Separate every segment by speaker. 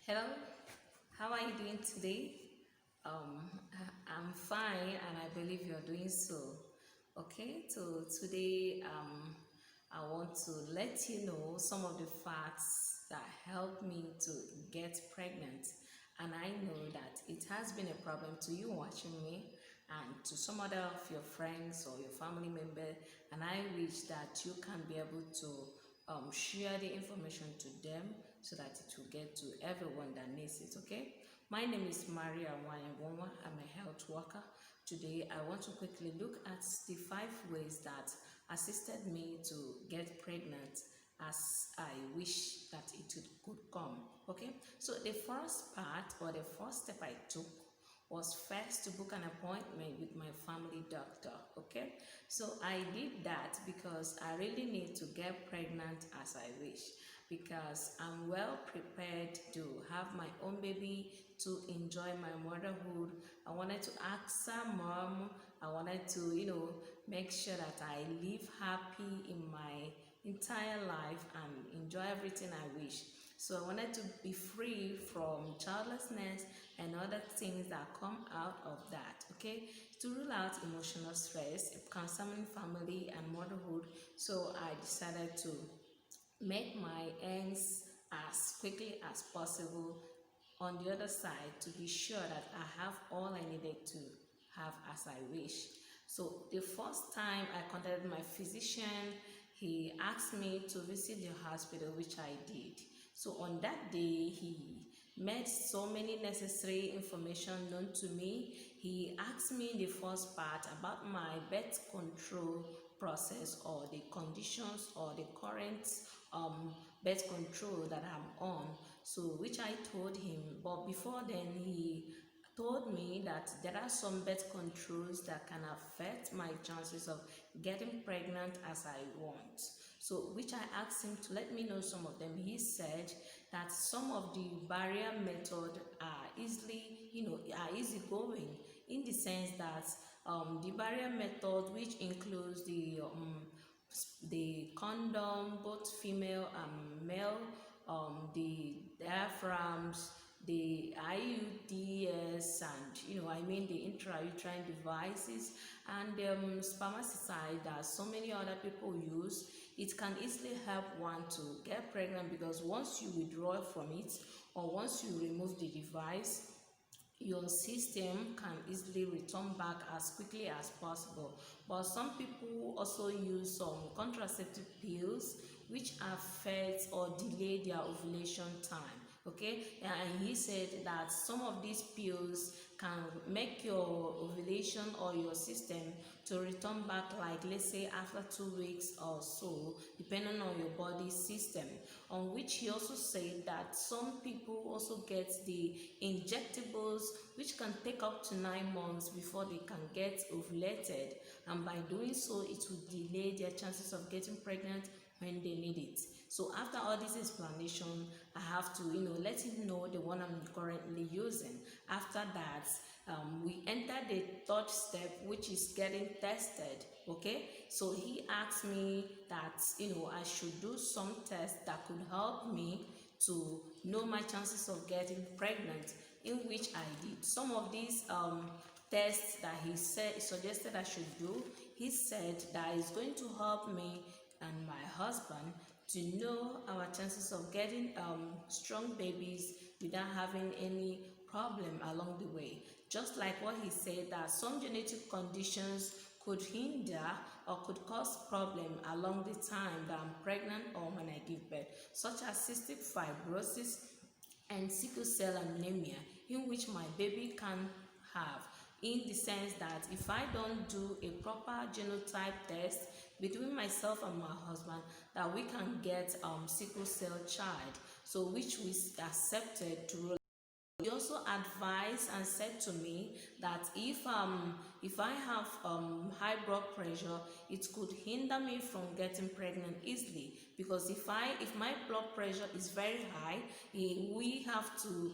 Speaker 1: Hello, how are you doing today? I'm fine and I believe you're doing so. Okay, so today I want to let you know some of the facts that helped me to get pregnant. And I know that it has been a problem to you watching me and to some other of your friends or your family member. And I wish that you can be able to share the information to them so that it will get to everyone that needs it. Okay, my name is Maria Wanyagoma. I'm a health worker. Today I want to quickly look at the 5 ways that assisted me to get pregnant as I wish that it could come. Okay, so the first part or the first step I took was first to book an appointment with my family doctor. Okay, so I did that because I really need to get pregnant as I wish, because I'm well prepared to have my own baby, to enjoy my motherhood. I wanted to ask her mom, I wanted to, make sure that I live happy in my entire life and enjoy everything I wish. So I wanted to be free from childlessness and other things that come out of that. Okay, to rule out emotional stress concerning family and motherhood. So I decided to make my ends as quickly as possible on the other side to be sure that I have all I needed to have as I wish. So the first time I contacted my physician, he asked me to visit the hospital, which I did. So on that day, he made so many necessary information known to me. He asked me in the first part about my birth control process or the conditions or the current birth control that I'm on. So which I told him, but before then he told me that there are some birth controls that can affect my chances of getting pregnant as I want. So which I asked him to let me know some of them. He said that some of the barrier method are are easy going, in the sense that the barrier method, which includes the condom, both female and male, the diaphragms, the IUDs, and the intrauterine devices, and spermicide that so many other people use. It can easily help one to get pregnant, because once you withdraw from it or once you remove the device, your system can easily return back as quickly as possible. But some people also use some contraceptive pills which affect or delay their ovulation time. Okay, and he said that some of these pills can make your ovulation or your system to return back, like let's say after 2 weeks or so, depending on your body system. On which he also said that some people also get the injectables, which can take up to 9 months before they can get ovulated, and by doing so it will delay their chances of getting pregnant when they need it. So after all this explanation, I have to let him know the one I'm currently using. After that, we enter the third step, which is getting tested. Okay, so he asked me that I should do some tests that could help me to know my chances of getting pregnant, in which I did some of these tests that he suggested I should do. He said that it's going to help me and my husband to know our chances of getting strong babies without having any problem along the way. Just like what he said, that some genetic conditions could hinder or could cause problem along the time that I'm pregnant or when I give birth, such as cystic fibrosis and sickle cell anemia, in which my baby can have, in the sense that if I don't do a proper genotype test between myself and my husband, that we can get sickle cell child, so which we accepted to roll. He also advised and said to me that if I have high blood pressure, it could hinder me from getting pregnant easily, because if my blood pressure is very high, we have to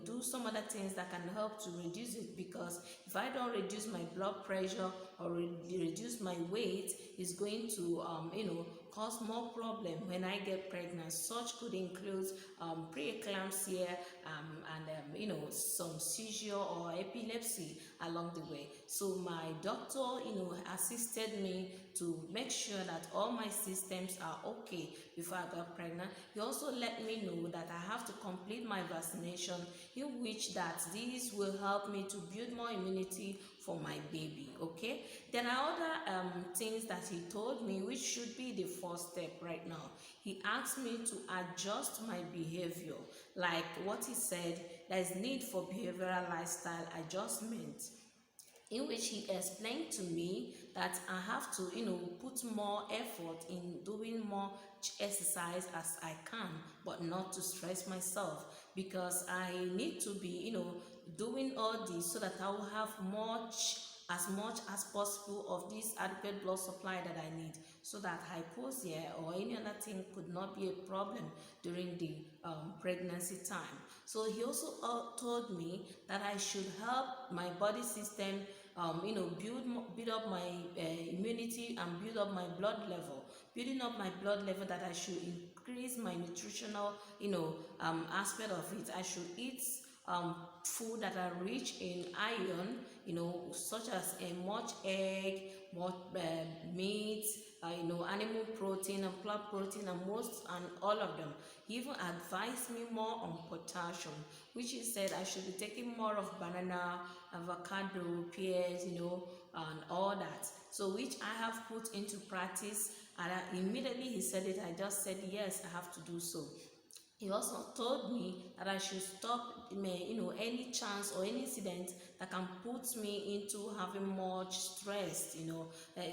Speaker 1: do some other things that can help to reduce it, because if I don't reduce my blood pressure or reduce my weight, it's going to cause more problem when I get pregnant. Such could include preeclampsia some seizure or epilepsy along the way. So my doctor, assisted me to make sure that all my systems are okay before I got pregnant. He also let me know that I have to complete my vaccination, in which that this will help me to build more immunity for my baby. Okay, there are other things that he told me, which should be the first step right now. He asked me to adjust my behavior, like what he said, there is need for behavioral lifestyle adjustment, in which he explained to me that I have to, put more effort in doing more exercise as I can, but not to stress myself, because I need to be, doing all this so that I will have as much as possible of this adequate blood supply that I need, so that hypoxia or any other thing could not be a problem during the pregnancy time. So he also told me that I should help my body system, build up my immunity and build up my blood level. Building up my blood level, that I should increase my nutritional, aspect of it. I should eat food that are rich in iron, such as much egg, much meat, animal protein and plant protein, and most and all of them. He even advised me more on potassium, which he said I should be taking more of banana, avocado, pears, and all that. So which I have put into practice, and immediately he said it, I just said yes, I have to do so. He also told me that I should stop, any chance or any incident that can put me into having much stress,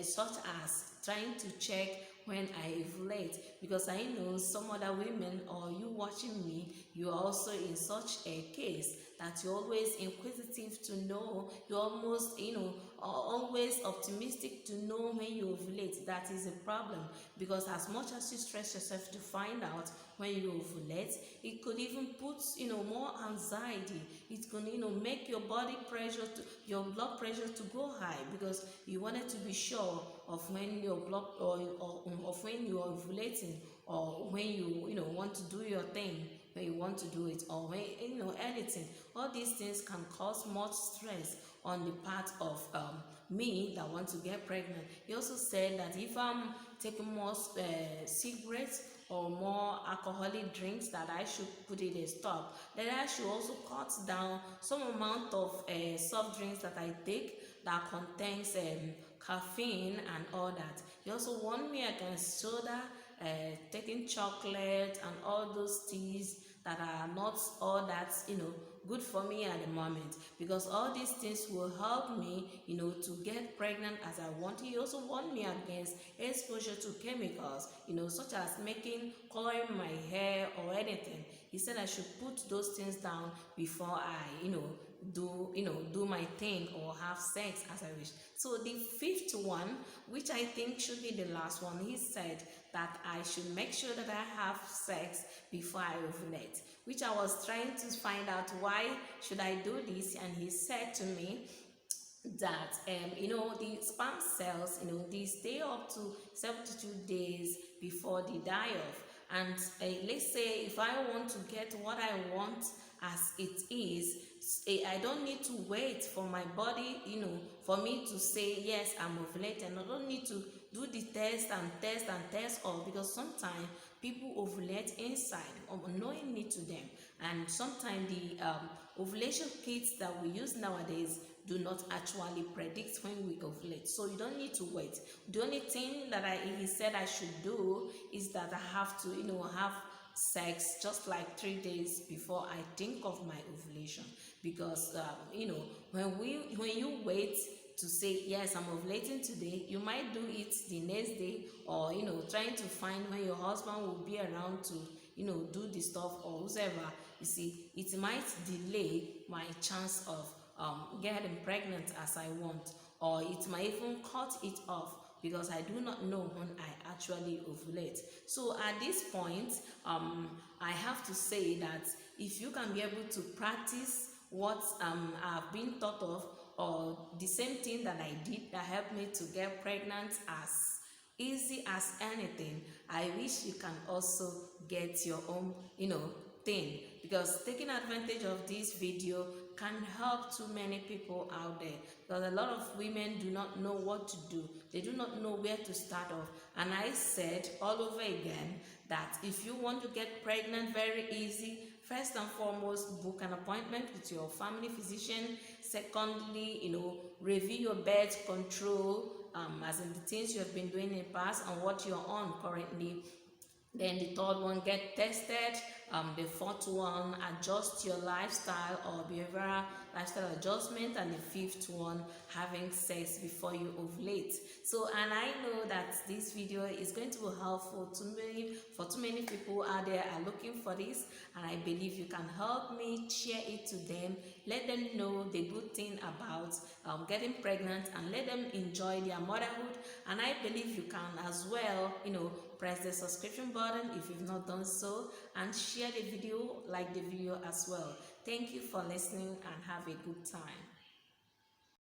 Speaker 1: such as trying to check when I ovulate, because I know some other women, or you watching me, you are also in such a case, that you're always inquisitive to know, you're almost, are always optimistic to know when you ovulate. That is a problem, because as much as you stress yourself to find out when you ovulate, it could even put, more anxiety. It could, make your your blood pressure to go high, because you wanted to be sure of when your blood, or of when you are ovulating, or when you want to do your thing, when you want to do it, or when, anything. All these things can cause much stress on the part of me that want to get pregnant. He also said that if I'm taking more cigarettes or more alcoholic drinks, that I should put it a stop. That I should also cut down some amount of soft drinks that I take that contains caffeine and all that. He also warned me against soda, taking chocolate and all those teas that are not all that good for me at the moment, because all these things will help me to get pregnant as I want. He also warned me against exposure to chemicals, such as coloring my hair or anything. He said I should put those things down before I do my thing or have sex as I wish. So the fifth one, which I think should be the last one, he said that I should make sure that I have sex before I ovulate, which I was trying to find out why should I do this, and he said to me that the sperm cells, they stay up to 72 days before they die off. And let's say if I want to get what I want as it is, I don't need to wait for my body, for me to say yes, I'm ovulating. I don't need to do the test and test all, because sometimes people ovulate inside unknowingly to them, and sometimes the ovulation kits that we use nowadays do not actually predict when we ovulate. So you don't need to wait. The only thing that he said I should do is that I have to have sex just like 3 days before I think of my ovulation, because when you wait to say yes, I'm ovulating today, you might do it the next day, or trying to find when your husband will be around to do the stuff, or whoever. You see, it might delay my chance of getting pregnant as I want, or it might even cut it off, because I do not know when I actually ovulate. So at this point, I have to say that if you can be able to practice what I've been taught of, or the same thing that I did that helped me to get pregnant as easy as anything, I wish you can also get your own thing. because taking advantage of this video can help too many people out there, because a lot of women do not know what to do. They do not know where to start off. And I said all over again that if you want to get pregnant very easy, first and foremost, book an appointment with your family physician. Secondly, review your birth control, as in the things you have been doing in the past and what you're on currently. Then the third one, get tested. The fourth one, adjust your lifestyle or behavioral lifestyle adjustment. And the fifth one, having sex before you ovulate. So, and I know that this video is going to be helpful for too many people out there are looking for this, and I believe you can help me share it to them. Let them know the good thing about getting pregnant, and let them enjoy their motherhood. And I believe you can as well, press the subscription button if you've not done so, and share the video, like the video as well. Thank you for listening, and have a good time.